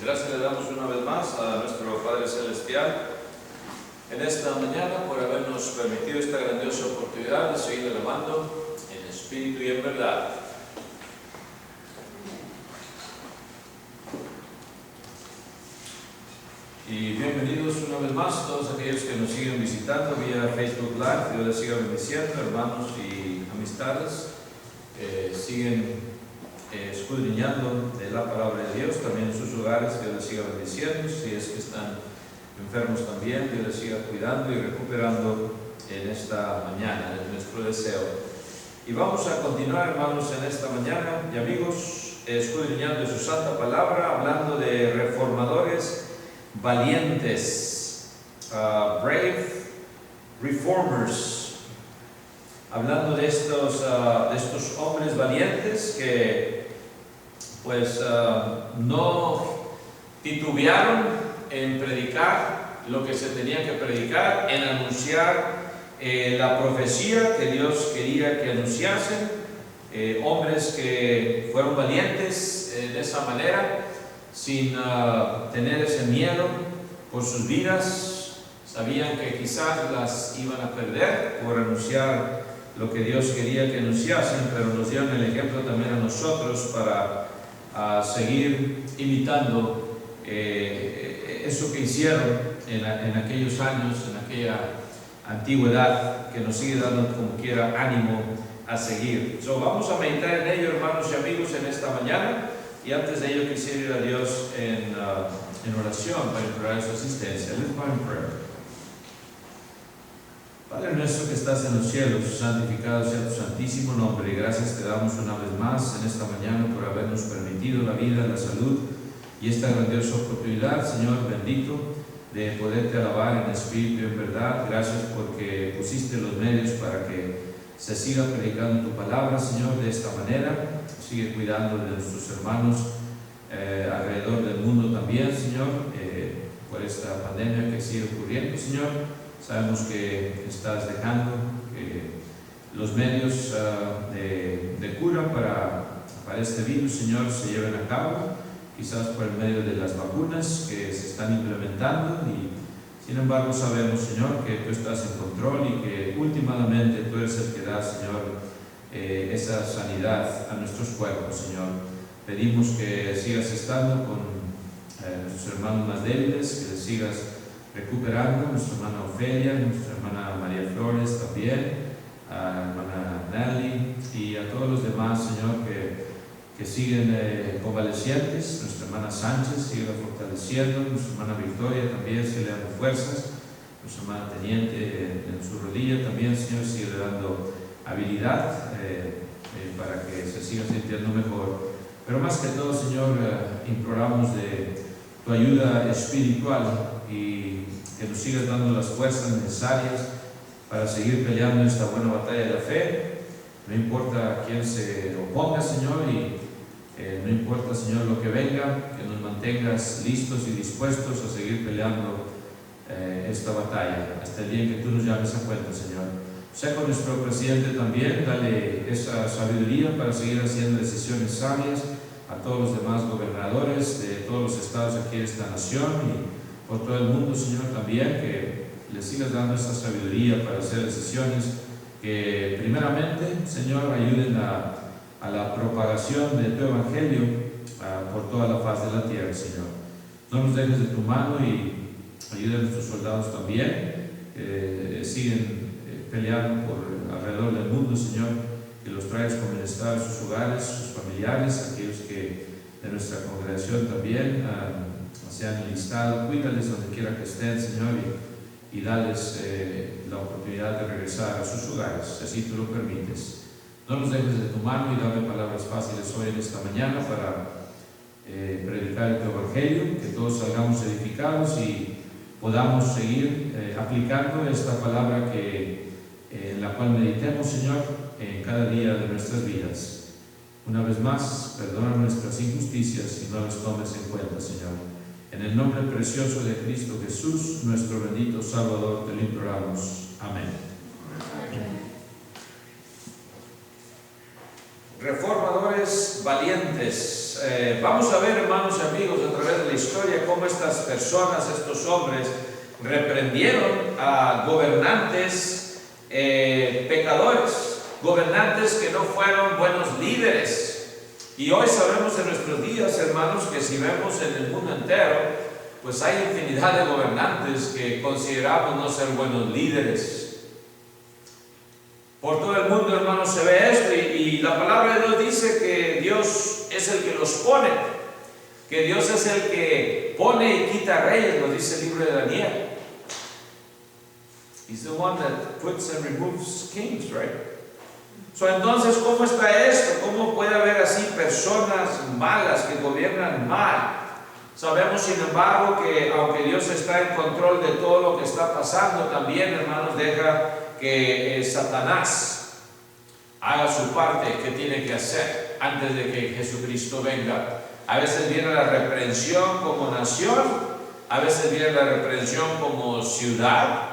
Gracias le damos una vez más a nuestro Padre Celestial en esta mañana por habernos permitido esta grandiosa oportunidad de seguir alabando en espíritu y en verdad. Y bienvenidos una vez más todos aquellos que nos siguen visitando vía Facebook Live. Dios les siga bendiciendo, hermanos y amistades. Siguen escudriñando de la palabra de Dios también en sus hogares. Dios les siga bendiciendo. Si es que están enfermos también, Dios les siga cuidando y recuperando en esta mañana, es nuestro deseo. Y vamos a continuar, hermanos, en esta mañana y amigos, escudriñando su santa palabra, hablando de reformadores valientes, brave reformers, hablando de estos hombres valientes que pues no titubearon en predicar lo que se tenía que predicar, en anunciar la profecía que Dios quería que anunciasen, hombres que fueron valientes de esa manera, sin tener ese miedo por sus vidas. Sabían que quizás las iban a perder por anunciar lo que Dios quería que anunciasen, pero nos dieron el ejemplo también a nosotros para seguir imitando eso que hicieron en aquellos años, en aquella antigüedad, que nos sigue dando como quiera ánimo a seguir. Vamos a meditar en ello, hermanos y amigos, en esta mañana. Y antes de ello quisiera ir a Dios en oración para implorar su asistencia. Let's bow in prayer. Padre nuestro que estás en los cielos, santificado sea tu santísimo nombre, y gracias te damos una vez más en esta mañana por habernos permitido la vida, la salud y esta grandiosa oportunidad, Señor bendito, de poderte alabar en espíritu y en verdad. Gracias porque pusiste los medios para que se siga predicando tu palabra, Señor, de esta manera. Sigue cuidando de nuestros hermanos alrededor del mundo también, Señor, por esta pandemia que sigue ocurriendo, Señor. Sabemos que estás dejando que los medios de cura para este virus, Señor, se lleven a cabo, quizás por el medio de las vacunas que se están implementando, y sin embargo sabemos, Señor, que tú estás en control y que últimamente tú eres el que da, Señor, esa sanidad a nuestros cuerpos, Señor. Pedimos que sigas estando con nuestros hermanos más débiles, que les sigas recuperando, nuestra hermana Ofelia, nuestra hermana María Flores también, a la hermana Nelly y a todos los demás, Señor, que siguen convalecientes. Nuestra hermana Sánchez sigue fortaleciendo, nuestra hermana Victoria también sigue dando fuerzas, nuestra hermana Teniente en su rodilla también, Señor, sigue dando habilidad para que se siga sintiendo mejor. Pero más que todo, Señor, imploramos de tu ayuda espiritual y que nos sigas dando las fuerzas necesarias para seguir peleando esta buena batalla de la fe. No importa quién se oponga, Señor, y no importa, Señor, lo que venga, que nos mantengas listos y dispuestos a seguir peleando esta batalla hasta el día en que tú nos llames a cuenta, Señor. Sea con nuestro presidente también, dale esa sabiduría para seguir haciendo decisiones sabias, a todos los demás gobernadores de todos los estados aquí de esta nación y por todo el mundo, Señor, también, que les sigas dando esa sabiduría para hacer decisiones que primeramente, Señor, ayuden a la propagación de tu evangelio por toda la faz de la tierra, Señor. No nos dejes de tu mano y ayuda a nuestros soldados también, siguen peleando por alrededor del mundo, Señor, que los traigas con bienestar a sus hogares, sus familiares, aquellos que de nuestra congregación también se han enlistado. Cuídales donde quiera que estén, Señor, y dales la oportunidad de regresar a sus hogares, si así tú lo permites. No nos dejes de tu mano y dame palabras fáciles hoy en esta mañana para predicar el tu evangelio, que todos salgamos edificados y podamos seguir aplicando esta palabra en la cual meditemos, Señor, en cada día de nuestras vidas. Una vez más, perdona nuestras injusticias y no las tomes en cuenta, Señor. En el nombre precioso de Cristo Jesús, nuestro bendito Salvador, te lo imploramos. Amén. Reformadores valientes. pues vamos a ver, hermanos y amigos, a través de la historia, cómo estas personas, estos hombres, reprendieron a gobernantes pecadores, gobernantes que no fueron buenos líderes. Y hoy sabemos en nuestros días, hermanos, que si vemos en el mundo entero, pues hay infinidad de gobernantes que consideramos no ser buenos líderes. Por todo el mundo, hermanos, se ve esto y la palabra de Dios dice que Dios es el que los pone, que Dios es el que pone y quita reyes, lo dice el libro de Daniel. He's the one that puts and removes kings, right? So, entonces, ¿cómo está esto? ¿Cómo puede haber así personas malas que gobiernan mal? Sabemos, sin embargo, que aunque Dios está en control de todo lo que está pasando, también, hermanos, deja que Satanás haga su parte que tiene que hacer antes de que Jesucristo venga. A veces viene la reprensión como nación, a veces viene la reprensión como ciudad.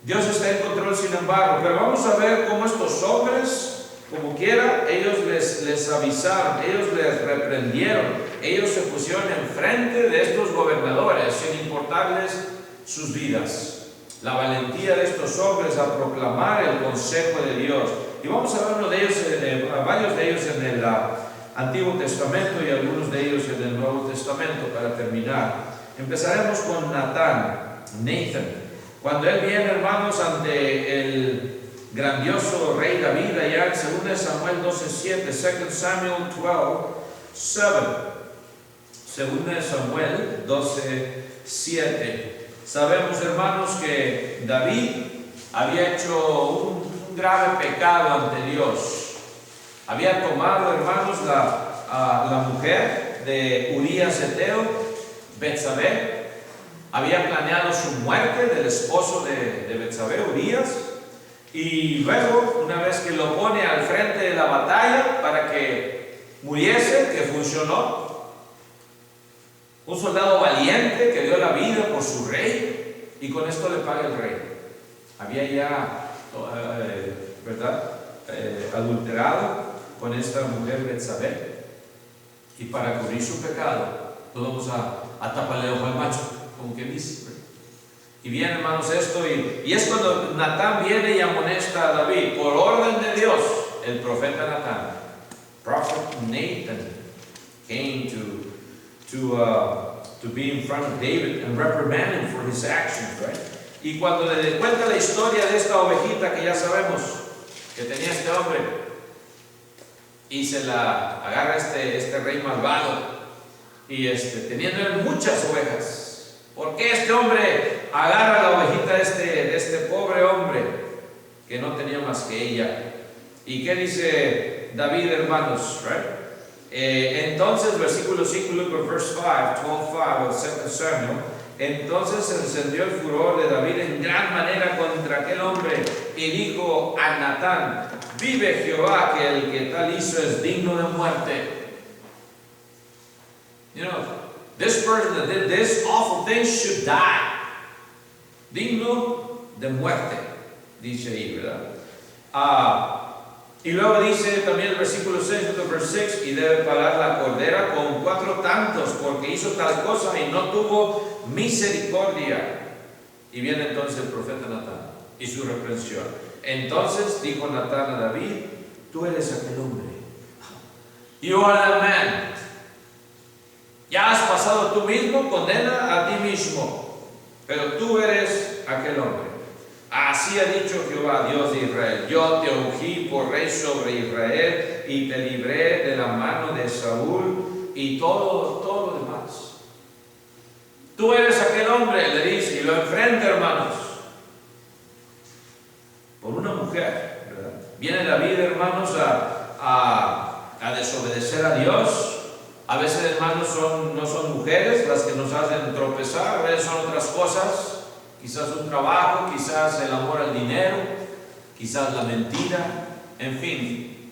Dios está en control, sin embargo, pero vamos a ver cómo estos hombres, como quiera, ellos les avisaron, ellos les reprendieron, ellos se pusieron enfrente de estos gobernadores sin importarles sus vidas. La valentía de estos hombres a proclamar el consejo de Dios. Y vamos a ver uno de ellos, varios de ellos en el Antiguo Testamento y algunos de ellos en el Nuevo Testamento para terminar. Empezaremos con Nathan. Cuando él viene, hermanos, ante el grandioso rey David, allá en 2 Samuel 12:7, 2 Samuel 12:7, 2 Samuel 12:7. Sabemos, hermanos, que David había hecho un grave pecado ante Dios. Había tomado, hermanos, la mujer de Urías Eteo, Betsabé. Había planeado su muerte del esposo de Betsabé, Urías, y luego, una vez que lo pone al frente de la batalla para que muriese, que funcionó, un soldado valiente que dio la vida por su rey, y con esto le paga el rey. Había ya, adulterado con esta mujer Betsabé, y para cubrir su pecado, pues vamos a taparle ojo al macho, como que dice. Y viene, hermanos, esto, y es cuando Natán viene y amonesta a David, por orden de Dios, el profeta Natán. Prophet Nathan came to be in front of David and reprimand him for his actions, right? Y cuando le cuenta la historia de esta ovejita que ya sabemos que tenía este hombre, y se la agarra este rey malvado, y teniendo él muchas ovejas. ¿Por qué este hombre agarra la ovejita de este pobre hombre que no tenía más que ella? ¿Y qué dice David, hermanos? Right? Entonces, versículo 5, look at verse 5, 12:5 of 2 Samuel. Entonces se encendió el furor de David en gran manera contra aquel hombre y dijo a Natán: vive Jehová, que el que tal hizo es digno de muerte. You know, this person that did this awful thing should die. Digno de muerte, dice ahí, ¿verdad? Y luego dice también el versículo 6, verse 6, y debe pagar la cordera con 4 tantos, porque hizo tal cosa y no tuvo misericordia. Y viene entonces el profeta Natán y su reprensión. Entonces dijo Natán a David: tú eres aquel hombre. You are that man. Ya has pasado tú mismo condena a ti mismo, pero tú eres aquel hombre. Así ha dicho Jehová, Dios de Israel: yo te ungí por rey sobre Israel y te libré de la mano de Saúl y todo lo demás. Tú eres aquel hombre, le dice, y lo enfrenta, hermanos, por una mujer, ¿verdad? Viene David, hermanos, a desobedecer a Dios. A veces, hermanos, no son mujeres las que nos hacen tropezar, a veces son otras cosas. Quizás un trabajo, quizás el amor al dinero, quizás la mentira, en fin,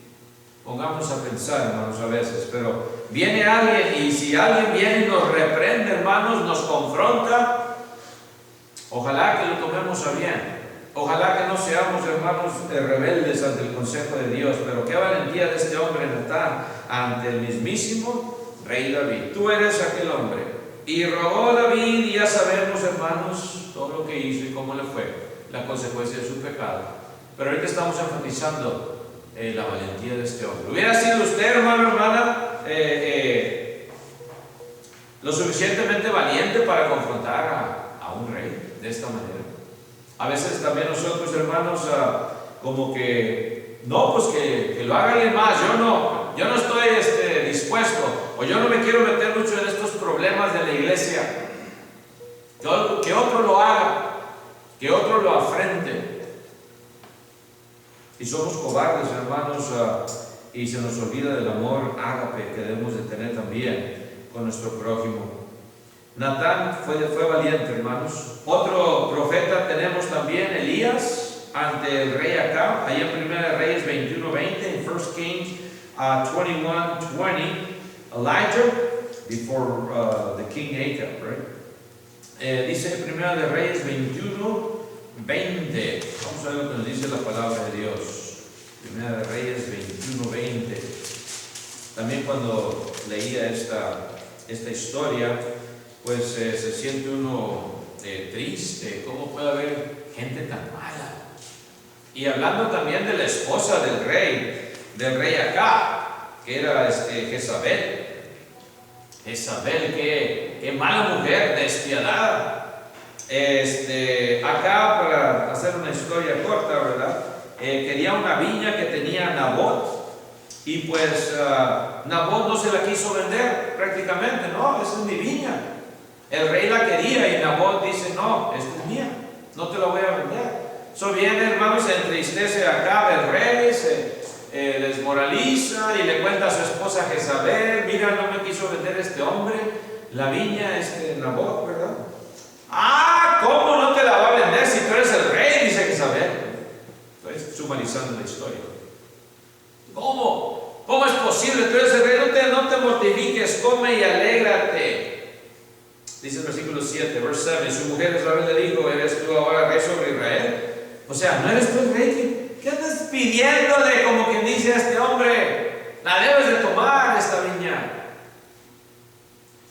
pongamos a pensar, hermanos, a veces. Pero viene alguien, y si alguien viene y nos reprende, hermanos, nos confronta, ojalá que lo tomemos a bien. Ojalá que no seamos, hermanos, rebeldes ante el consejo de Dios, pero qué valentía de este hombre Natán ante el mismísimo rey David. Tú eres aquel hombre. Y rogó David, y ya sabemos, hermanos, todo lo que hizo y cómo le fue, la consecuencia de su pecado. Pero ahorita estamos enfatizando la valentía de este hombre. ¿Hubiera sido usted, hermano, hermana, lo suficientemente valiente para confrontar a un rey de esta manera? A veces también nosotros, hermanos, como que, no, pues que lo haga alguien más, yo no estoy dispuesto, o yo no me quiero meter mucho en estos problemas de la iglesia. Que otro lo haga, que otro lo afrente. Y somos cobardes, hermanos, y se nos olvida del amor ágape que debemos de tener también con nuestro prójimo. Natán fue valiente, hermanos. Otro profeta tenemos también, Elías, ante el rey Acab, ahí en 1 Reyes 21:20, en 1 Kings 21:20, Elijah before the king Acab, right? Dice 1 Reyes 21:20. Vamos a ver lo que nos dice la palabra de Dios. 1 Reyes 21:20. También cuando leía esta historia, pues se siente uno triste. ¿Cómo puede haber gente tan mala? Y hablando también de la esposa del rey Acab, que era Jezabel. Jezabel, qué mala mujer, despiadada. Acá, para hacer una historia corta, ¿verdad? Quería una viña que tenía Nabot, y pues Nabot no se la quiso vender prácticamente. No, esa es mi viña. El rey la quería y Nabot dice, no, esta es mía, no te la voy a vender. Eso viene, hermanos, se entristece acá el rey, se desmoraliza y le cuenta a su esposa Jezabel, mira, no me quiso vender este hombre la viña, Nabot, ¿verdad? ¿Cómo no te la va a vender si tú eres el rey? Dice Jezabel. Estoy sumarizando la historia. ¿Cómo? ¿Cómo es posible? Tú eres el rey, no te mortifiques, come y alégrate. Dice el versículo 7, verse 7, su mujer Israel le dijo, ¿eres tú ahora rey sobre Israel? O sea, ¿no eres tú el rey? ¿Qué andas pidiéndole, como quien dice a este hombre? La debes de tomar esta viña.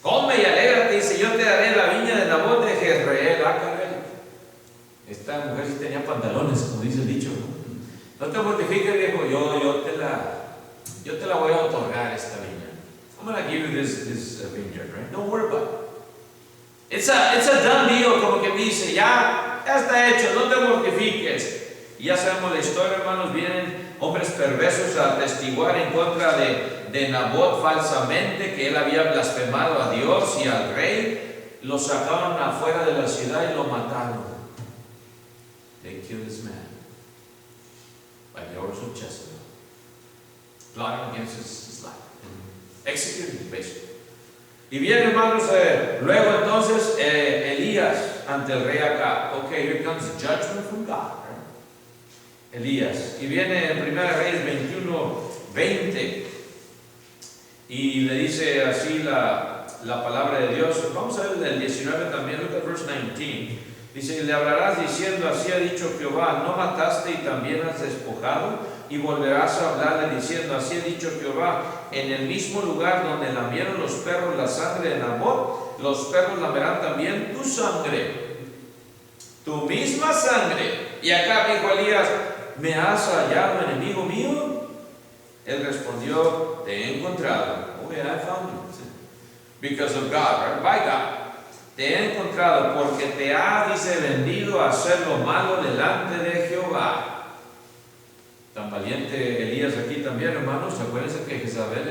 Come y alégrate, dice, yo te daré la viña de Nabot de Jezreel. Caray. Esta mujer sí tenía pantalones, como dice el dicho, ¿no? No te mortifiques, viejo, yo te la voy a otorgar esta viña. I'm going to give you this vineyard, right? Don't worry about it. It's a done deal, como que dice, ya está hecho, no te mortifiques. Y ya sabemos la historia, hermanos, vienen hombres perversos a atestiguar en contra de Nabot falsamente, que él había blasfemado a Dios y al rey. Lo sacaron afuera de la ciudad y lo mataron. They killed this man by the orders of Jezebel, plotting against his life, executed basically. Y bien, hermanos, luego entonces Elías ante el rey Acab. Okay, here comes judgment from God. Right? Elías. Y viene en 1 Reyes 21:20. Y le dice así la palabra de Dios. Vamos a ver el 19 también. Look at verse 19. Dice, y le hablarás diciendo, así ha dicho Jehová, no mataste y también has despojado. Y volverás a hablarle diciendo, así ha dicho Jehová, en el mismo lugar donde lamieron los perros la sangre de Nabot, los perros lamerán también tu sangre, tu misma sangre. Y acá dijo Elías, ¿me has hallado, enemigo mío? Él respondió, te he encontrado. Oh yeah, I found you. Because of God, right? By God. Te he encontrado porque te ha, dice, vendido a hacer lo malo delante de Jehová. Tan valiente Elías aquí también, hermanos. Acuérdense que Jezabel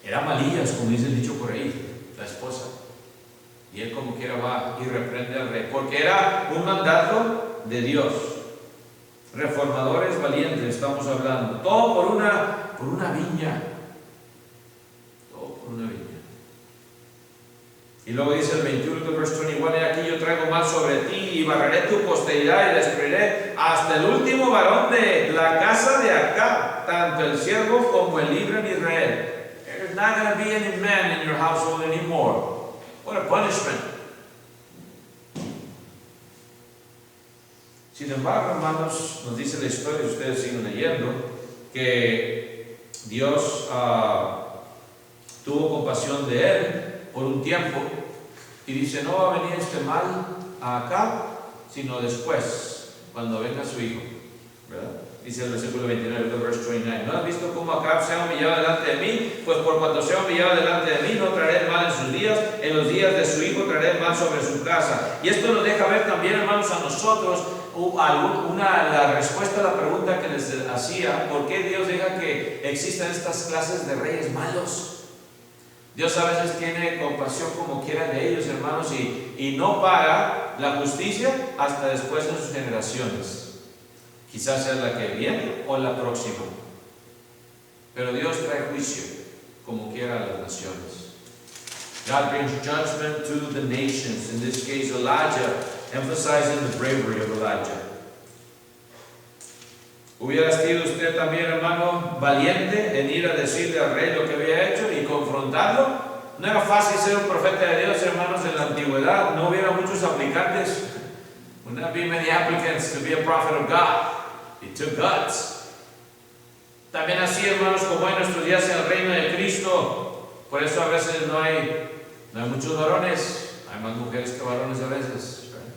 era malillas, como dice el dicho por ahí, la esposa. Y él como quiera va y reprende al rey, porque era un mandato de Dios. Reformadores valientes estamos hablando. Todo por una viña. Todo por una viña. Y luego dice el 21 del verso 21, he aquí yo traigo mal sobre ti y barreré tu posteridad y destruiré hasta el último varón de la casa de Acab, tanto el siervo como el libre en Israel. There's not going to be any man in your household anymore. What a punishment. Sin embargo, hermanos, nos dice la historia, ustedes siguen leyendo, que Dios tuvo compasión de él por un tiempo y dice, no va a venir este mal acá, sino después, cuando venga su hijo, ¿verdad? Dice el versículo 29, verse 29, ¿no has visto cómo Acab se ha humillado delante de mí? Pues por cuanto se ha humillado delante de mí, no traeré mal en sus días, en los días de su hijo traeré mal sobre su casa. Y esto nos deja ver también, hermanos, a nosotros la respuesta a la pregunta que les hacía, ¿por qué Dios deja que existan estas clases de reyes malos? Dios a veces tiene compasión como quiera de ellos, hermanos, y no paga la justicia hasta después en sus generaciones. Quizás sea la que viene o la próxima. Pero Dios trae juicio como quiera a las naciones. God brings judgment to the nations. In this case, Elijah, emphasizing the bravery of Elijah. ¿Hubiera sido usted también, hermano, valiente en ir a decirle al rey lo que había hecho y confrontarlo? No era fácil ser un profeta de Dios, hermanos, en la antigüedad. No hubiera muchos aplicantes. Would not be many applicants to be a prophet of God. It took guts. También así, hermanos, como en nuestros días en el reino de Cristo, por eso a veces no hay muchos varones, hay más mujeres que varones a veces, ¿right?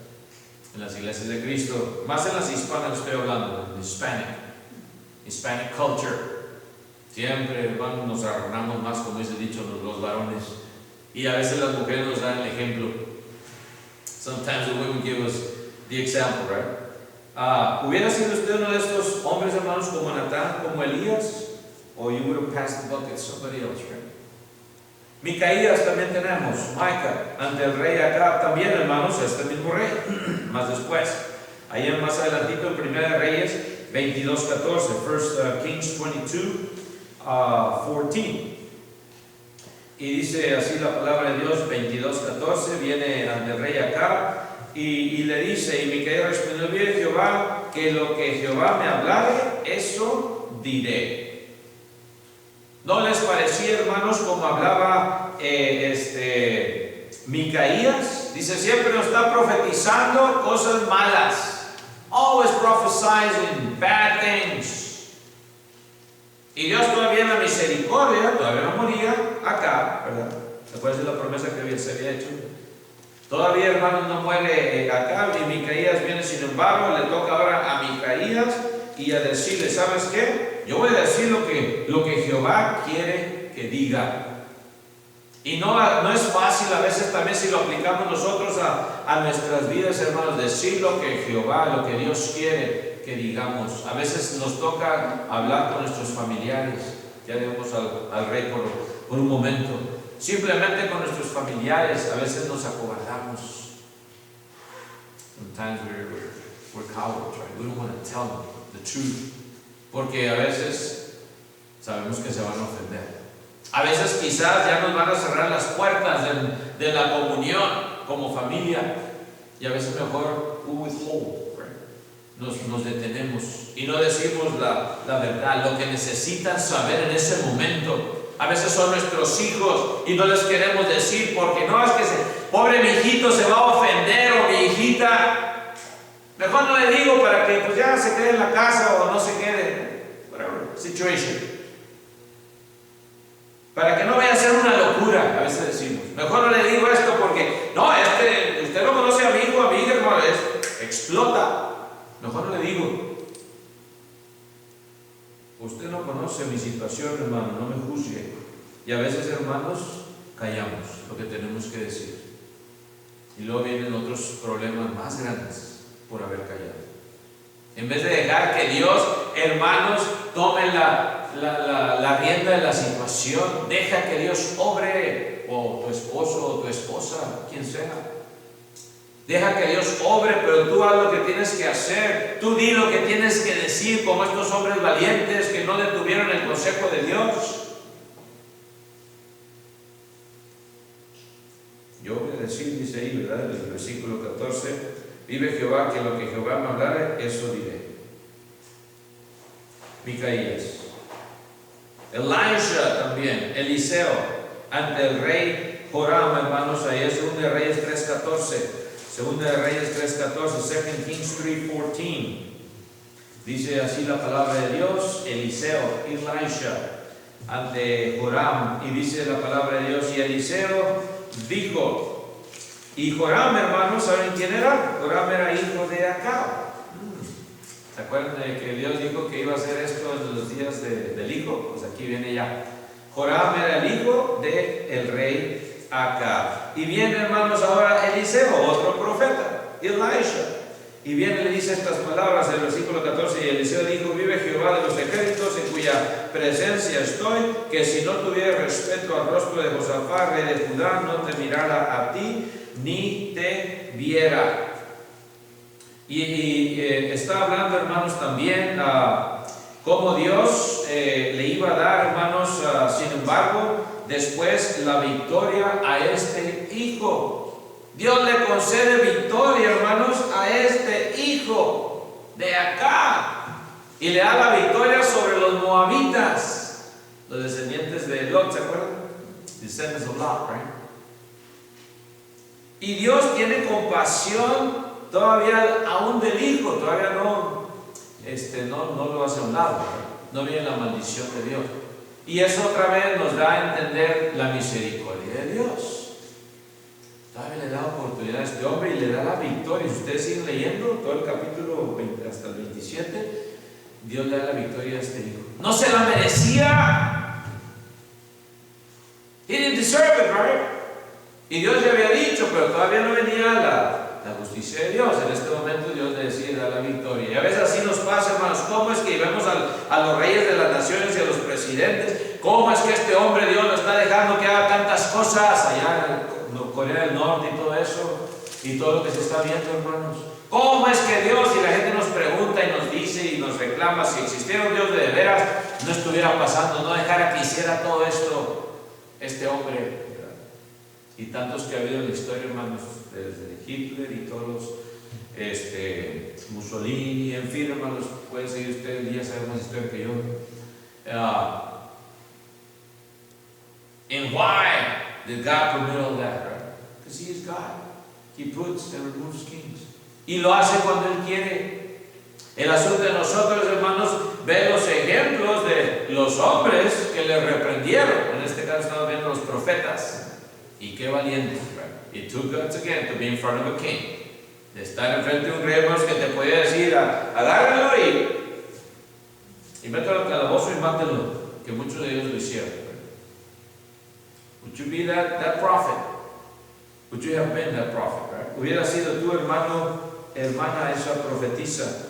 En las iglesias de Cristo, más en las hispanas estoy hablando, en Hispanic culture. Siempre, hermanos, nos arruinamos más, como dice el dicho, los varones, y a veces las mujeres nos dan el ejemplo. Sometimes the women give us the example, right? ¿Hubiera sido usted uno de estos hombres, hermanos, como Natán, como Elías? O you would have passed the bucket to somebody else, right? Micaías también tenemos, Micah, ante el rey Acab también, hermanos, este mismo rey, más después. Ahí más adelantito en Primera de Reyes 22:14, 1 Kings 22:14. Y dice así la palabra de Dios, 22:14, viene ante el rey Acab. Y le dice, y Micaías respondió, bien Jehová, que lo que Jehová me hablare, eso diré. ¿No les parecía, hermanos, como hablaba Micaías? Dice, siempre nos está profetizando cosas malas. Always prophesying bad things. Y Dios todavía en la misericordia, todavía no moría acá, ¿verdad? Después de la promesa que se había hecho. Todavía, hermanos, no muere Acab y Micaías viene, sin embargo, le toca ahora a Micaías y a decirle, ¿sabes qué? Yo voy a decir lo que Jehová quiere que diga. Y no es fácil a veces también si lo aplicamos nosotros a nuestras vidas, hermanos, decir lo que Jehová, lo que Dios quiere que digamos. A veces nos toca hablar con nuestros familiares. Ya dejamos al rey por un momento. Simplemente con nuestros familiares, a veces nos acobardamos. Sometimes we're cowards, right? We don't want to tell them the truth. Porque a veces sabemos que se van a ofender. A veces quizás ya nos van a cerrar las puertas de la comunión como familia. Y a veces mejor we withhold, right? Nos detenemos y no decimos la verdad, lo que necesitan saber en ese momento. A veces son nuestros hijos y no les queremos decir porque no es que pobre mi hijito se va a ofender o mi hijita. Mejor no le digo para que pues ya se quede en la casa o no se quede. Whatever situation. Para que no vaya a ser una locura, a veces decimos. Mejor no le digo esto porque no, usted no conoce a mi hijo, a mi hija, hermano, explota. Mejor no le digo. Usted no conoce mi situación, hermano, no me juzgue. Y a veces, hermanos, callamos lo que tenemos que decir. Y luego vienen otros problemas más grandes por haber callado. En vez de dejar que Dios, hermanos, tome la rienda de la situación, deja que Dios obre, o tu esposo o tu esposa, quien sea. Deja que Dios obre, pero tú haz lo que tienes que hacer. Tú di lo que tienes que decir, como estos hombres valientes que no detuvieron el consejo de Dios. Yo voy a decir, dice ahí, ¿verdad? En el versículo 14, vive Jehová, que lo que Jehová me hablare, eso diré. Micaías. Elisha también, Eliseo, ante el rey Joram, hermanos, ahí es 1 de Reyes 3:14. Segunda de Reyes 3:14, 2 Kings 3:14. Dice así la palabra de Dios, Eliseo, Elisha, ante Joram, y dice la palabra de Dios, y Eliseo dijo, y Joram, hermanos, ¿saben quién era? Joram era hijo de Acab. ¿Se acuerdan de que Dios dijo que iba a hacer esto en los días del hijo? Pues aquí viene ya. Joram era el hijo del rey Acab. Y viene, hermanos, ahora Eliseo, otro profeta, Elisha. Y viene y le dice estas palabras en el versículo 14, y Eliseo dijo, vive Jehová de los ejércitos en cuya presencia estoy, que si no tuviera respeto al rostro de Josafat, rey de Judá, no te mirara a ti, ni te viera. Y está hablando, hermanos, también cómo Dios le iba a dar, hermanos, sin embargo, después la victoria a este hijo. Dios le concede victoria, hermanos, a este hijo de acá. Y le da la victoria sobre los moabitas, los descendientes de Lot, ¿se acuerdan? Descendants of Lot, right? Y Dios tiene compasión todavía aún del hijo, todavía no lo hace a un lado, no viene la maldición de Dios. Y eso otra vez nos da a entender la misericordia de Dios. Todavía le da oportunidad a este hombre y le da la victoria. Si ustedes siguen leyendo todo el capítulo 20, hasta el 27, Dios le da la victoria a este hijo. No se la merecía. He didn't deserve it, right? Y Dios ya había dicho, pero todavía no venía la justicia de Dios. En este momento Dios le decide dar la victoria. Y a veces así nos pasa, hermanos. ¿Cómo es que vemos a los reyes de las naciones y a los presidentes? ¿Cómo es que este hombre Dios lo está dejando que haga tantas cosas allá en Corea del Norte y todo eso? Y todo lo que se está viendo, hermanos. ¿Cómo es que Dios, y la gente nos pregunta y nos dice y nos reclama, si existiera un Dios de veras, no estuviera pasando, no dejara que hiciera todo esto este hombre? Y tantos que ha habido en la historia, hermanos, desde Hitler y todos los Mussolini, en fin, hermanos, pueden seguir ustedes, ya saben más historia que yo. And why did God permit all that, right? Because He is God. He puts and removes kings. Y lo hace cuando Él quiere. El asunto de nosotros, hermanos, ver los ejemplos de los hombres que le reprendieron. En este caso estamos viendo los profetas. Y qué valientes, right? It took guts again to be in front of a king. De estar enfrente de un rey, hermanos, que te podía decir, agárralo y mételo al calabozo y mátelo. Que muchos de ellos lo hicieron. Right? Would you be that prophet? Would you have been that prophet, right? Hubiera sido tu hermana, esa profetisa.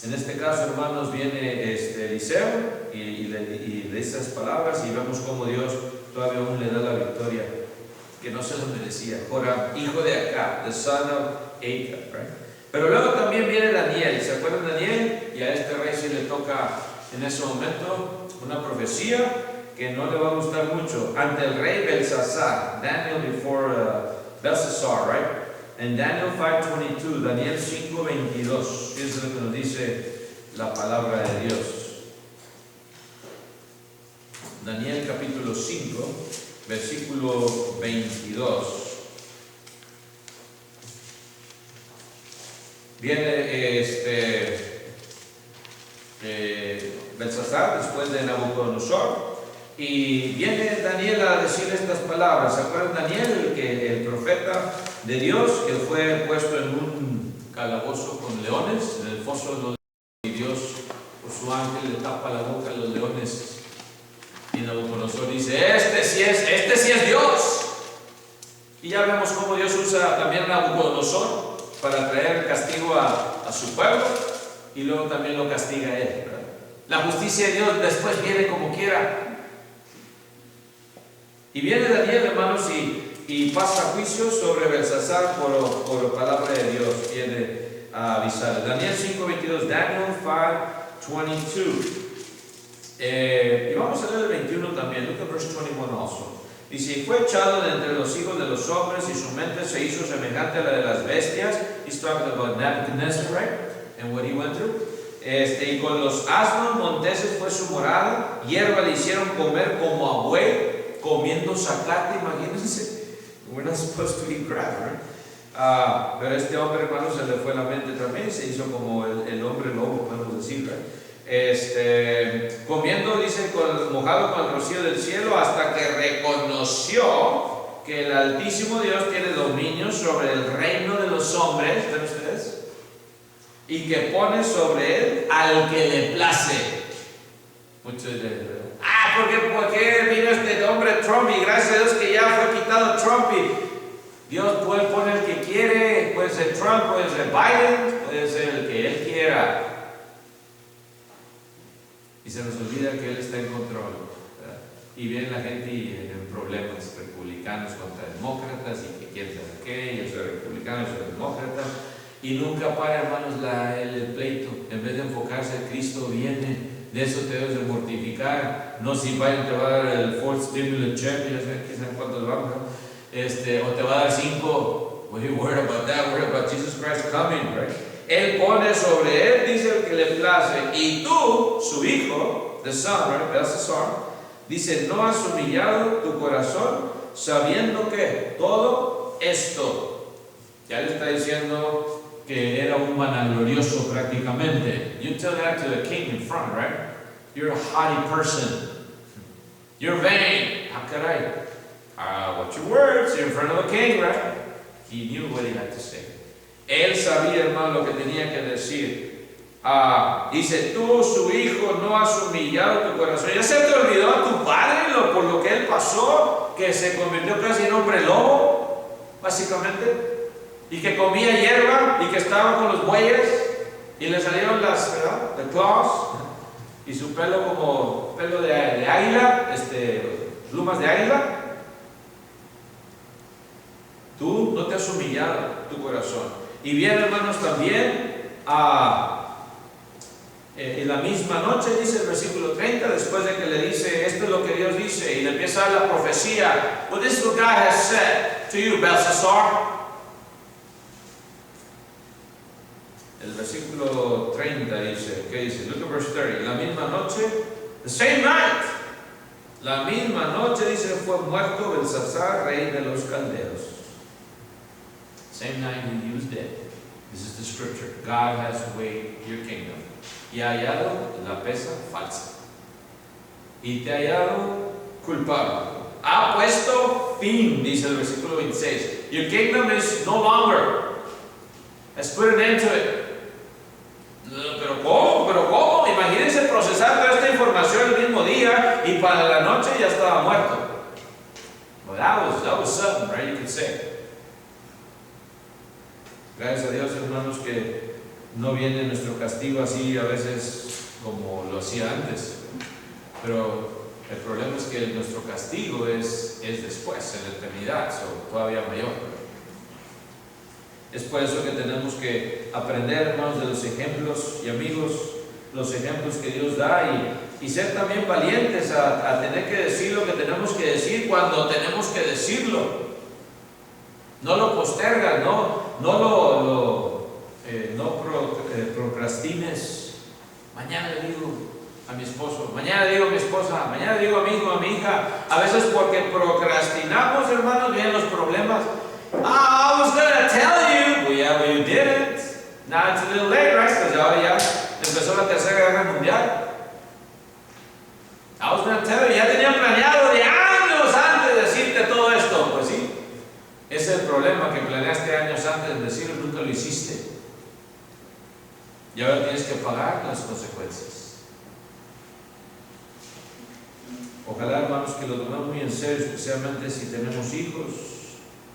En este caso, hermanos, viene Eliseo y de esas palabras y vemos cómo Dios todavía aún le da la victoria que no se lo merecía. Joram, hijo de Acab, the son of Acab, right? Pero luego también viene Daniel. ¿Se acuerdan de Daniel? Y a este rey sí le toca en ese momento una profecía que no le va a gustar mucho. Ante el rey Belsasar, Daniel before Belshazzar, right? En Daniel 5:22, Daniel 5:22, fíjense lo que nos dice la palabra de Dios. Daniel capítulo 5, versículo 22. Viene Belsasar después de Nabucodonosor. Y viene Daniel a decir estas palabras. ¿Se acuerdan Daniel, el profeta de Dios, que fue puesto en un calabozo con leones, en el foso de los leones, y Dios por su ángel le tapa la boca a los leones? Y Nabucodonosor dice, este sí es Dios. Y ya vemos cómo Dios usa también a Nabucodonosor para traer castigo a su pueblo, y luego también lo castiga a él, ¿verdad? La justicia de Dios después viene como quiera. Y viene Daniel, hermanos, y pasa juicio sobre Belsasar por palabra de Dios. Viene a avisar. Daniel 5:22, Daniel 5:22. Y vamos a leer el 21 también. Look at verse 21 also. Dice, y fue echado de entre los hijos de los hombres y su mente se hizo semejante a la de las bestias. He's talking about Nebuchadnezzar, right? And what he went through. Y con los asnos monteses fue su morada. Hierba le hicieron comer como a buey, comiendo zacate, imagínense. We're not supposed to eat grass, right? Pero este hombre, hermano, se le fue la mente también, se hizo como el hombre lobo, podemos decir, right? Comiendo, dice, mojado con el rocío del cielo, hasta que reconoció que el Altísimo Dios tiene dominio sobre el reino de los hombres, ¿ven ustedes? Y que pone sobre él al que le place. Muchos de ¿por qué vino este hombre Trump? Y gracias a Dios que ya fue quitado Trump y Dios puede poner el que quiere, puede ser Trump, puede ser Biden, puede ser el que él quiera. Y se nos olvida que él está en control, ¿verdad? Y viene la gente y en problemas, republicanos contra demócratas y que quién sabe qué, yo soy republicano, yo soy demócrata, y nunca para, hermanos, el pleito. En vez de enfocarse en Cristo viene. De eso te debes de mortificar. No si Biden te va a dar el fourth stimulus check, ya saben cuántos vamos, ¿no? O te va a dar 5. What are you worried about that? Worried about Jesus Christ coming, right? Él pone sobre él, dice el que le place, y tú, su hijo, the son, right? Belshazzar, dice, no has humillado tu corazón sabiendo que todo esto, ya le está diciendo que era un vanaglorioso prácticamente. You tell that to the king in front, right? You're a haughty person. You're vain. How could I? Watch your words. You're in front of a king, right? He knew what he had to say. Él sabía, hermano, lo que tenía que decir. Dice, tú, su hijo, no has humillado tu corazón. ¿Ya se te olvidó a tu padre por lo que él pasó? Que se convirtió casi en hombre lobo, básicamente. Y que comía hierba y que estaba con los bueyes y le salieron las, ¿verdad? The claws, y su pelo como pelo de águila, plumas de águila. Tú no te has humillado tu corazón. Y bien, hermanos, también en la misma noche, dice el versículo 30, después de que le dice, esto es lo que Dios dice, y le empieza a dar la profecía. Well, this is what God has said to you, Belshazzar. El versículo 30 dice, ¿qué dice? Look at verse 30. La misma noche, the same night, la misma noche, dice, fue muerto Belshazzar, rey de los caldeos. Same night he was dead. This is the scripture. God has weighed your kingdom. Y ha hallado la pesa falsa. Y te ha hallado culpable. Ha puesto fin, dice el versículo 26. Your kingdom is no longer. Has put an end to it. ¿Pero cómo? ¿Pero cómo? Imagínense procesar toda esta información el mismo día y para la noche ya estaba muerto. Well, that was sudden, right? You could say. Gracias a Dios, hermanos, que no viene nuestro castigo así a veces como lo hacía antes. Pero el problema es que nuestro castigo es después, en la eternidad, todavía mayor. Es por eso que tenemos que aprender, hermanos, de los ejemplos y amigos, los ejemplos que Dios da y ser también valientes a tener que decir lo que tenemos que decir cuando tenemos que decirlo. No lo postergas, procrastines. Mañana le digo a mi esposo, mañana le digo a mi esposa, mañana le digo a mi hijo, a mi hija. A veces porque procrastinamos, hermanos, vienen los problemas. I was going to tell you. Well, yeah, but you didn't. Now it's a little late, right? Because ya empezó la Tercera Guerra Mundial. I was going to tell you. Ya tenía planeado de años antes de decirte todo esto. Pues sí. Ese es el problema, que planeaste años antes de decirlo y nunca lo hiciste. Y ahora tienes que pagar las consecuencias. Ojalá, hermanos, que lo tomemos muy en serio, especialmente si tenemos hijos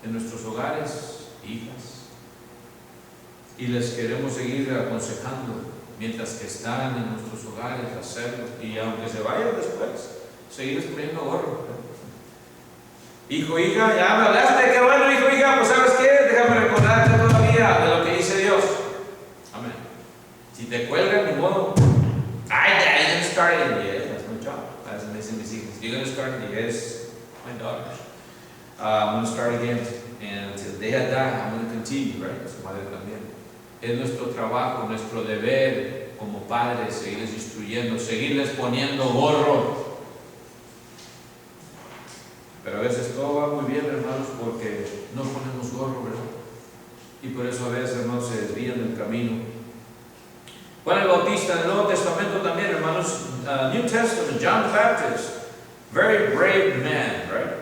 en nuestros hogares, hijas, y les queremos seguir aconsejando mientras que están en nuestros hogares, hacerlo, y aunque se vayan después, seguirles poniendo gorro. Hijo, hija, ya me hablaste, qué bueno, hijo, hija, pues ¿sabes qué? Déjame recordarte todavía de lo que dice Dios. Amén. Si te cuelgan, ni modo. Ay, I didn't start it yet. That's my job. That's amazing mis hijas. You're going to start it? Yes, my daughters. I'm going to start again, and until they are done, I'm going to continue, right? Su madre también. Es nuestro trabajo, nuestro deber como padres, seguirles instruyendo, seguirles poniendo gorro. Pero a veces todo va muy bien, hermanos, porque no ponemos gorro, ¿verdad? Y por eso a veces, hermanos, se desvían del camino. Juan el Bautista en el Nuevo Testamento también, hermanos, New Testament, John the Baptist, very brave man, right?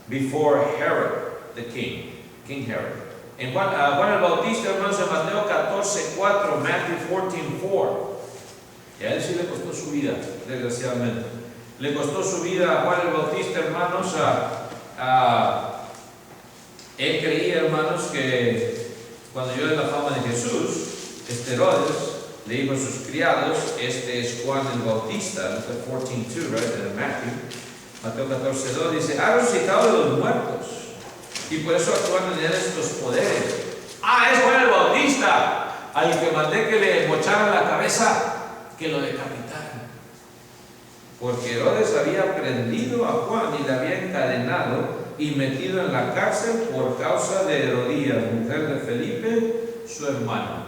Before Herod, the king, King Herod. En Juan el Bautista, hermanos, en Mateo 14:4, Matthew 14:4. Y a él sí le costó su vida, desgraciadamente. Le costó su vida a Juan el Bautista, hermanos. Él creía, hermanos, que cuando oyó la fama de Jesús, Herodes le dijo a sus criados, este es Juan el Bautista, 14:2, right, en Matthew. Mateo 14:2 dice, ha resucitado de los muertos. Y por eso actúan en él estos poderes. Es Juan el Bautista, al que mandé que le mocharan la cabeza, que lo decapitaran. Porque Herodes había prendido a Juan y le había encadenado y metido en la cárcel por causa de Herodías, mujer de Felipe, su hermano.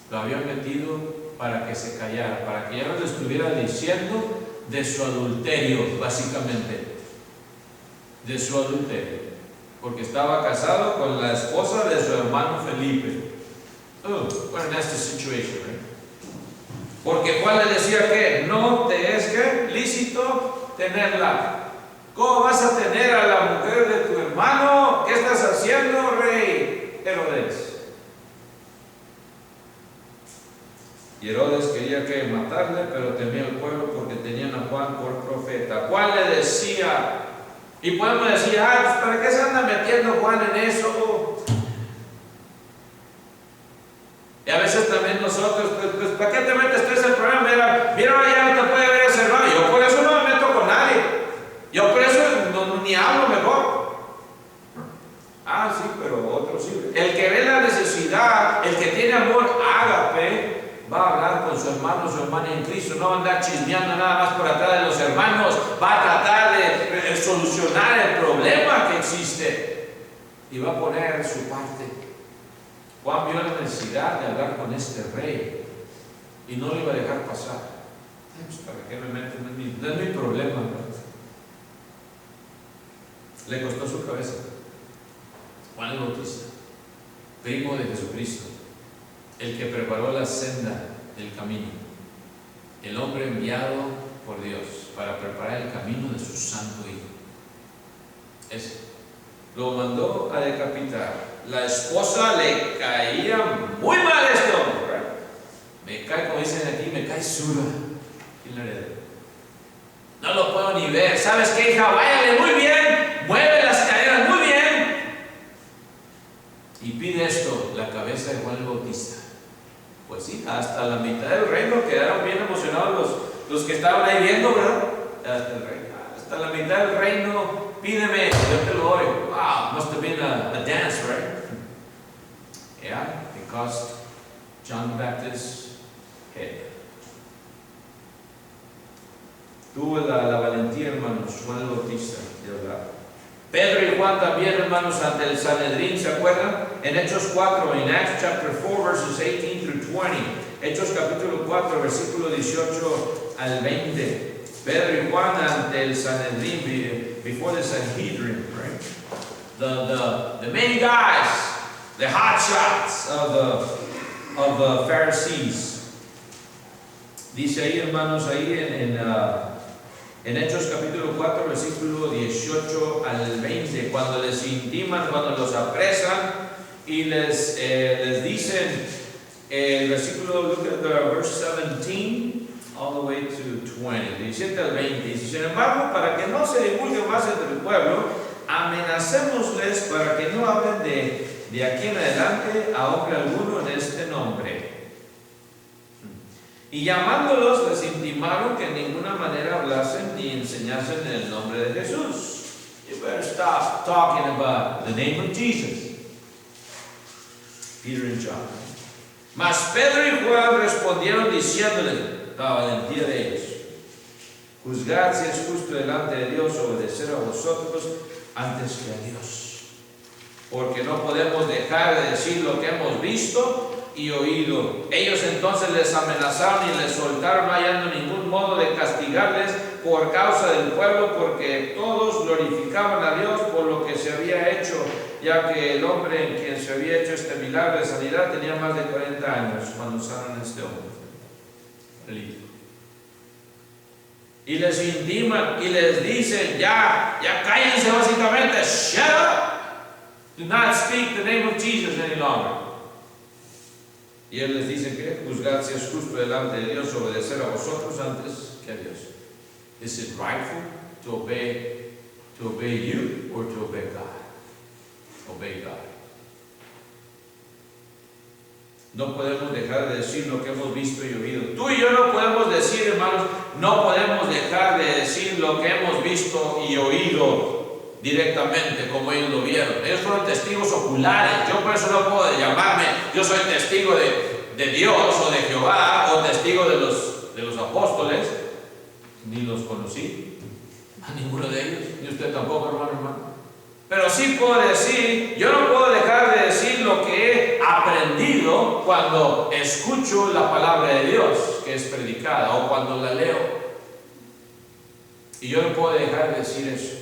Lo habían metido para que se callara, para que ya no le estuviera diciendo de su adulterio, básicamente. De su adulterio. Porque estaba casado con la esposa de su hermano Felipe. What a nasty situation, right? Porque Juan le decía que no te es que lícito tenerla. ¿Cómo vas a tener a la mujer de tu hermano? ¿Qué estás haciendo, rey Herodes? Y Herodes quería que matarle, pero temía al pueblo porque tenían a Juan por profeta. Juan le decía, y podemos decir, pues ¿para qué se anda metiendo Juan en eso? Y a veces también nosotros, pues ¿para qué te metes tú en ese problema? Mira, ya no te puede ver ese hermano. Yo por eso no me meto con nadie. Yo por eso ni hablo mejor. Sí, pero otro sí. El que ve la necesidad, el que tiene amor ágape, va a hablar con su hermana en Cristo, no va a andar chismeando nada más por atrás de los hermanos, va a tratar de solucionar el problema que existe y va a poner su parte. Juan vio la necesidad de hablar con este rey y no lo iba a dejar pasar. Pues, ¿para qué me meto? No es mi problema, ¿no? Le costó su cabeza. Juan el Bautista, primo de Jesucristo, el que preparó la senda del camino, el hombre enviado por Dios para preparar el camino de su santo Hijo. Ese lo mandó a decapitar. La esposa le caía muy mal esto, ¿verdad? Me cae, como dicen aquí, me cae sura. ¿Quién le hereda? No lo puedo ni ver. ¿Sabes qué, hija? Váyale muy bien, mueve las caderas muy bien. Y pide esto, la cabeza de Juan el Bautista. Pues sí, hasta la mitad del reino quedaron bien emocionados los que estaban ahí viendo, ¿verdad? Hasta la mitad del reino, pídeme, yo te lo doy. Wow, must have been a dance, right? Yeah, it cost John the Baptist's head. Tuvo la valentía, hermanos, Juan el Bautista, de hablar. Pedro y Juan también, hermanos, ante el Sanedrín, ¿se acuerdan? En Hechos 4, en Acts chapter 4, verses 18 through 20. Hechos capítulo 4, versículo 18 al 20. Pedro y Juan ante el Sanedrín, before the Sanhedrin, right? The main guys, the hot shots of the Pharisees. Dice ahí, hermanos, ahí en Hechos capítulo 4, versículo 18 al 20, cuando les intiman, cuando los apresan y les dicen, el versículo, look at the verse 17, all the way to 20, 17 al 20, dice, sin embargo, para que no se divulgue más entre el pueblo, amenacémosles para que no hablen de aquí en adelante a hombre alguno en este nombre. Y llamándolos les intimaron que en ninguna manera hablasen ni enseñasen en el nombre de Jesús. You better stop talking about the name of Jesus. Peter and John. Mas Pedro y Juan respondieron diciéndoles, la valentía de ellos, juzgad si es justo delante de Dios obedecer a vosotros antes que a Dios. Porque no podemos dejar de decir lo que hemos visto y oído. Ellos entonces les amenazaron y les soltaron, no hallando ningún modo de castigarles por causa del pueblo, porque todos glorificaban a Dios por lo que se había hecho, ya que el hombre en quien se había hecho este milagro de sanidad tenía más de 40 años cuando sanan a este hombre. Y les intiman y les dicen, ya cállense básicamente, shut up, do not speak the name of Jesus any longer. Y él les dice que juzgad si es justo delante de Dios obedecer a vosotros antes que a Dios. Is it rightful to obey you or to obey God? Obey God. No podemos dejar de decir lo que hemos visto y oído. Tú y yo no podemos decir, hermanos, no podemos dejar de decir lo que hemos visto y oído directamente como ellos lo vieron. Ellos fueron testigos oculares. Yo por eso no puedo llamarme, yo soy testigo de Dios o de Jehová o testigo de los apóstoles. Ni los conocí, a ninguno de ellos, ni usted tampoco, hermano. Pero sí puedo decir, yo no puedo dejar de decir lo que he aprendido cuando escucho la palabra de Dios que es predicada o cuando la leo. Y yo no puedo dejar de decir eso,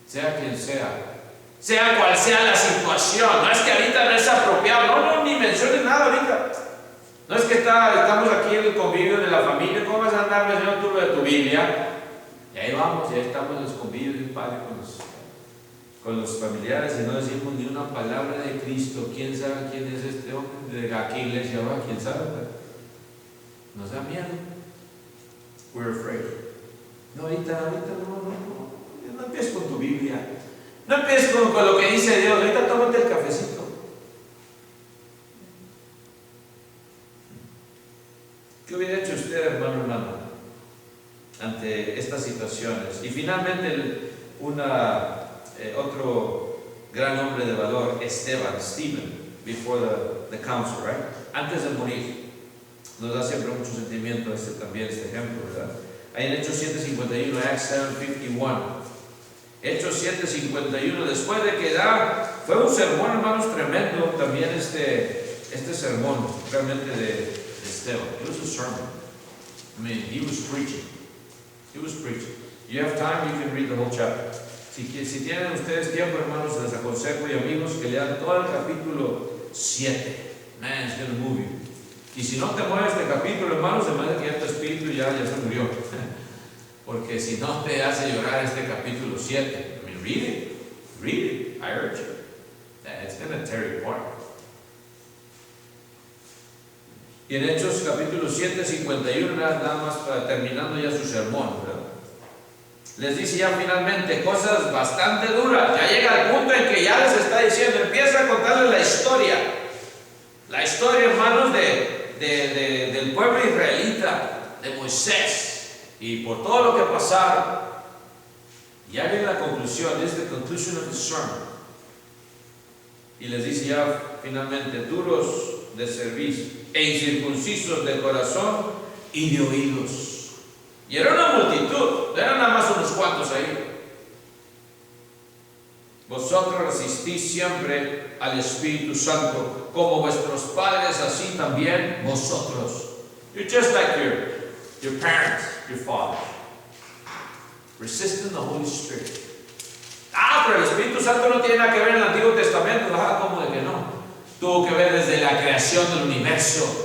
sea quien sea cual sea la situación. No es que ahorita no es apropiado, no, ni menciones nada ahorita. No es que estamos aquí en el convivio de la familia, ¿cómo vas a andar mencionando tú de tu Biblia? Y ahí vamos, ya estamos en los convivios del Padre con los familiares y no decimos ni una palabra de Cristo. ¿Quién sabe quién es este hombre? ¿De qué iglesia va? ¿Quién sabe? Nos da miedo. We're afraid. No, ahorita no empieces con tu Biblia. No empieces con lo que dice Dios. Ahorita tómate el cafecito. ¿Qué hubiera hecho usted, hermano, ante estas situaciones? Y finalmente, otro gran hombre de valor, Stephen, before the council, right? Antes de morir, nos da siempre mucho sentimiento también este ejemplo, ¿verdad? Ahí en Hechos 7:51, Acts 7:51. Hechos 7:51, después de que fue un sermón, hermanos, tremendo también este sermón, realmente de Esteban. It was a sermon. I mean, he was preaching. You have time, you can read the whole chapter. Si tienen ustedes tiempo, hermanos, les aconsejo y amigos que lean todo el capítulo 7. Man, it's going to move you. Y si no te mueve este capítulo, hermanos, de manera que ya tu espíritu ya se murió. Porque si no te hace llorar este capítulo 7, I mean, read it. I urge you. It's going to tear you apart. Y en Hechos capítulo 7:51, nada más para terminando ya su sermón, ¿verdad? Les dice ya finalmente cosas bastante duras. Ya llega al punto en que ya les está diciendo, empieza a contarles la historia, hermanos, del pueblo israelita, de Moisés, y por todo lo que pasaron. Ya viene la conclusión, es the conclusion of the sermon. Y les dice ya finalmente, duros de servicio e incircuncisos de corazón y de oídos. Y era una multitud, no eran nada más unos cuantos ahí. Vosotros resistís siempre al Espíritu Santo, como vuestros padres, así también vosotros. You're just like your parents, your fathers. Resisting the Holy Spirit. Pero el Espíritu Santo no tiene nada que ver en el Antiguo Testamento. ¿Cómo de que no? Tuvo que ver desde la creación del universo.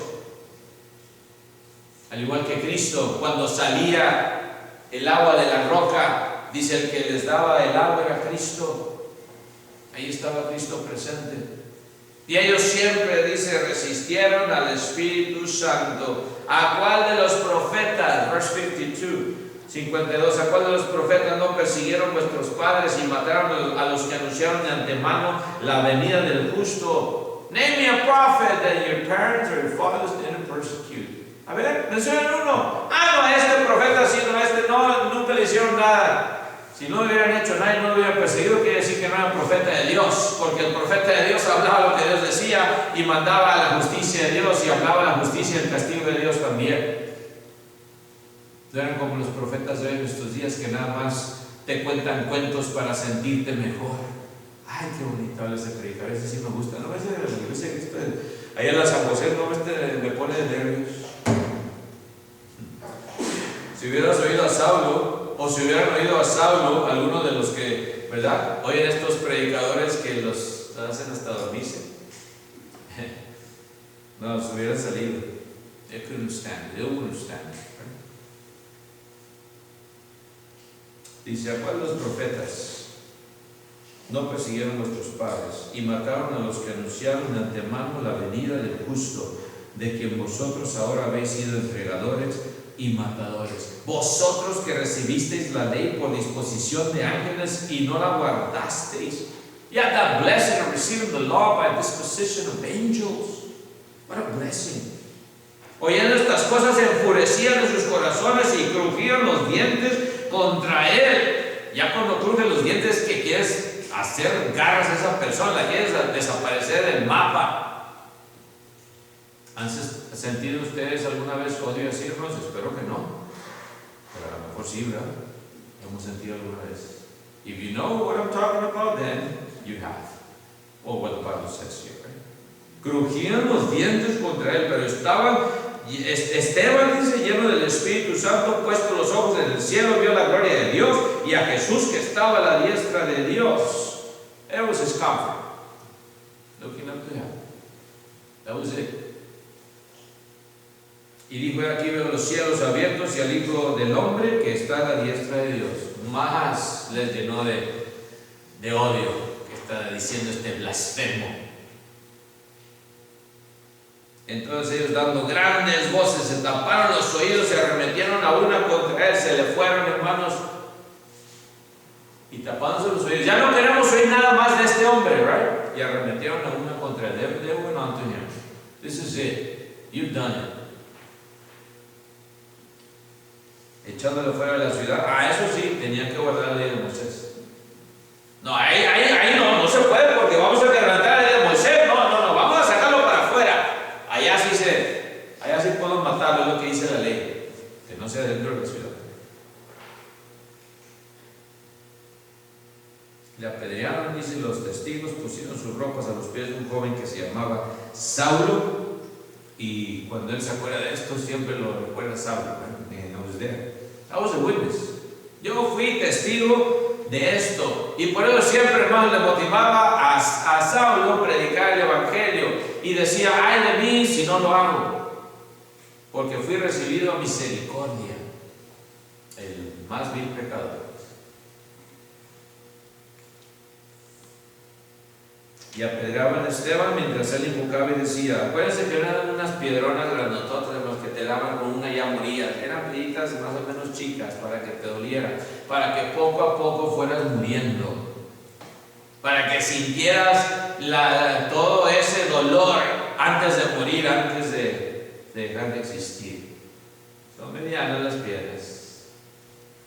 Al igual que Cristo, cuando salía el agua de la roca, dice el que les daba el agua era Cristo. Ahí estaba Cristo presente. Y ellos siempre, dice, resistieron al Espíritu Santo. ¿A cuál de los profetas? Verse 52, ¿a cuál de los profetas no persiguieron vuestros padres y mataron a los que anunciaron de antemano la venida del justo? Name me a prophet that your parents or your fathers didn't persecute. A ver, mencionen uno. No, este profeta sí, no, nunca le hicieron nada. Si no le hubieran hecho nada y no lo hubieran perseguido, quiere decir que no era profeta de Dios, porque el profeta de Dios hablaba lo que Dios decía y mandaba la justicia de Dios y hablaba la justicia y el castigo de Dios también. No eran como los profetas de hoy en estos días que nada más te cuentan cuentos para sentirte mejor. Ay, qué bonito habla ese predicador, ese sí me gusta. No, ese de la iglesia de Cristo. Ahí en la San José no me pone de nervios. Si hubieras oído a Saulo, o si hubieran oído a Saulo, algunos de los que, ¿verdad?, oyen estos predicadores que los hacen hasta dormirse. No, se hubieran salido. They couldn't stand. They wouldn't stand. Dice, ¿a cuál los profetas no persiguieron nuestros padres y mataron a los que anunciaron de antemano la venida del justo, de quien vosotros ahora habéis sido entregadores y matadores? Vosotros que recibisteis la ley por disposición de ángeles y no la guardasteis. Yet that blessed and receiving the law by disposition of angels. What a blessing. Oyendo estas cosas se enfurecían en sus corazones y crujían los dientes contra él. Ya cuando crujen los dientes, que quieres hacer garras a esa persona, la quieres desaparecer del mapa. ¿Han sentido ustedes alguna vez odio así, hermanos? Espero que no, pero a lo mejor sí, ¿verdad? Hemos sentido alguna vez. If you know what I'm talking about, then you have. Or what the Bible says here, right? Crujían los dientes contra él, pero Esteban dice, lleno del Espíritu Santo, puesto los ojos en el cielo, vio la gloria de Dios y a Jesús que estaba a la diestra de Dios. That was his comfort. Looking up to him. That was it. Y dijo, aquí veo los cielos abiertos y al Hijo del Hombre que está a la diestra de Dios. Más les llenó de odio, que está diciendo este blasfemo. Entonces ellos, dando grandes voces, se taparon los oídos, se arremetieron a una contra él, se le fueron, hermanos, y tapándose los oídos. Ya no queremos oír nada más de este hombre, right? Y arremetieron a una contra él. They went on to him. This is it. You've done it. Echándolo fuera de la ciudad. Eso sí, tenían que guardar la ley de Moisés. No, ahí no se puede, porque vamos a quebrantar la ley de Moisés. No, vamos a sacarlo para afuera. Allá sí puedo matarlo, es lo que dice la ley, que no sea dentro de la ciudad. Le apedrearon, dice, los testigos pusieron sus ropas a los pies de un joven que se llamaba Saulo, y cuando él se acuerda de esto, siempre lo recuerda Saulo. I was a witness. Yo fui testigo de esto, y por eso siempre, hermanos, le motivaba a Saulo a predicar el evangelio. Y decía, ay de mí si no lo hago, porque fui recibido a misericordia, el más vil pecador. Y apedreaban a Esteban mientras él invocaba y decía, acuérdense que eran unas piedronas grandototas de los que te daban con una ya morías, eran piedritas más o menos chicas para que te dolieran, para que poco a poco fueras muriendo, para que sintieras todo ese dolor antes de morir, antes de dejar de existir. Son medianas las piedras.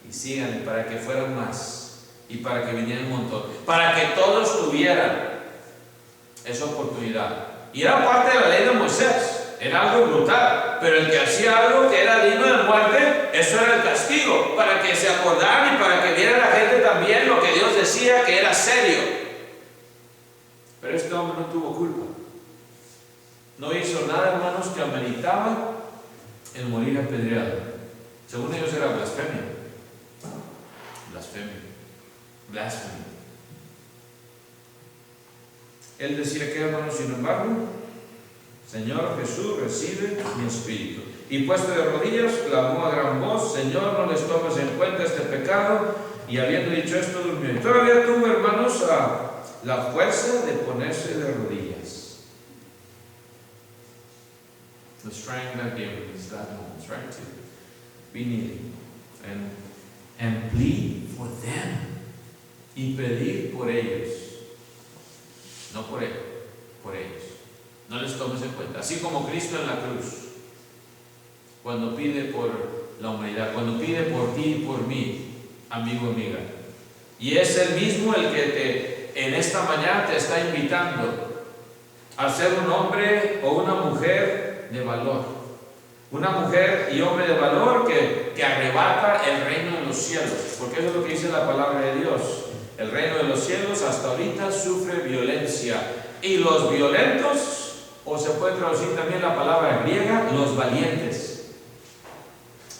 Y síganle para que fueran más y para que viniera un montón, para que todos tuvieran esa oportunidad. Y era parte de la ley de Moisés, era algo brutal, pero el que hacía algo que era digno de muerte, eso era el castigo, para que se acordaran y para que viera la gente también lo que Dios decía que era serio. Pero este hombre no tuvo culpa. No hizo nada, hermanos, que ameritaba el morir apedreado. Según ellos era blasfemia. Blasfemia. Él decía que, hermanos, sin embargo, Señor Jesús, recibe mi espíritu. Y puesto de rodillas, clamó a gran voz, Señor, no les tomes en cuenta este pecado. Y habiendo dicho esto, durmió. Y todavía tuvo, hermanos, la fuerza de ponerse de rodillas. The strength that gave him is that moment, right? To be kneeling and plead for them. Y pedir por ellos. No por él, por ellos. No les tomes en cuenta. Así como Cristo en la cruz, cuando pide por la humanidad, cuando pide por ti y por mí, amigo, amiga. Y es el mismo el que en esta mañana te está invitando a ser un hombre o una mujer de valor. Una mujer y hombre de valor que arrebata el reino de los cielos. Porque eso es lo que dice la palabra de Dios. El reino de los cielos hasta ahorita sufre violencia. Y los violentos O se puede traducir también la palabra griega, los valientes.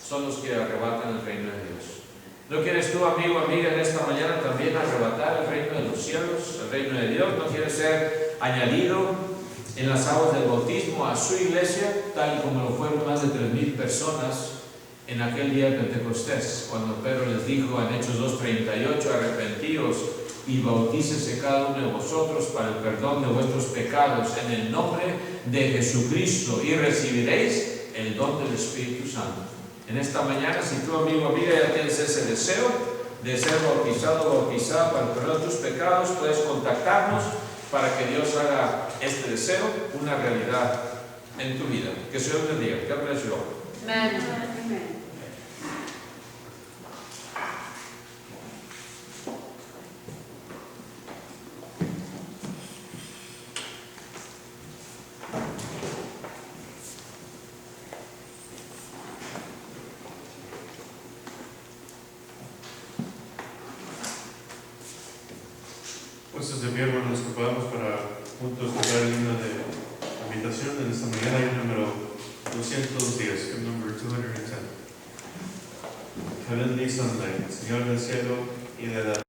Son los que arrebatan el reino de Dios. ¿No quieres tú, amigo o amiga, en esta mañana también arrebatar el reino de los cielos, el reino de Dios? ¿No quieres ser añadido en las aguas del bautismo a su iglesia, tal y como lo fueron más de 3,000 personas en aquel día de Pentecostés, cuando Pedro les dijo en Hechos 2:38, arrepentíos y bautícese cada uno de vosotros para el perdón de vuestros pecados en el nombre de Jesucristo y recibiréis el don del Espíritu Santo? En esta mañana, si tú, amigo o amiga, ya tienes ese deseo de ser bautizado o bautizada para el perdón de tus pecados, puedes contactarnos para que Dios haga este deseo una realidad en tu vida. Que el Señor te bendiga. God bless you all. Amen. Puestos de pie, hermanos, que podamos para juntos tocar el himno de invitación en esta mañana, el número 210, el número 210. Heavenly Sunlight, Señor del cielo y de la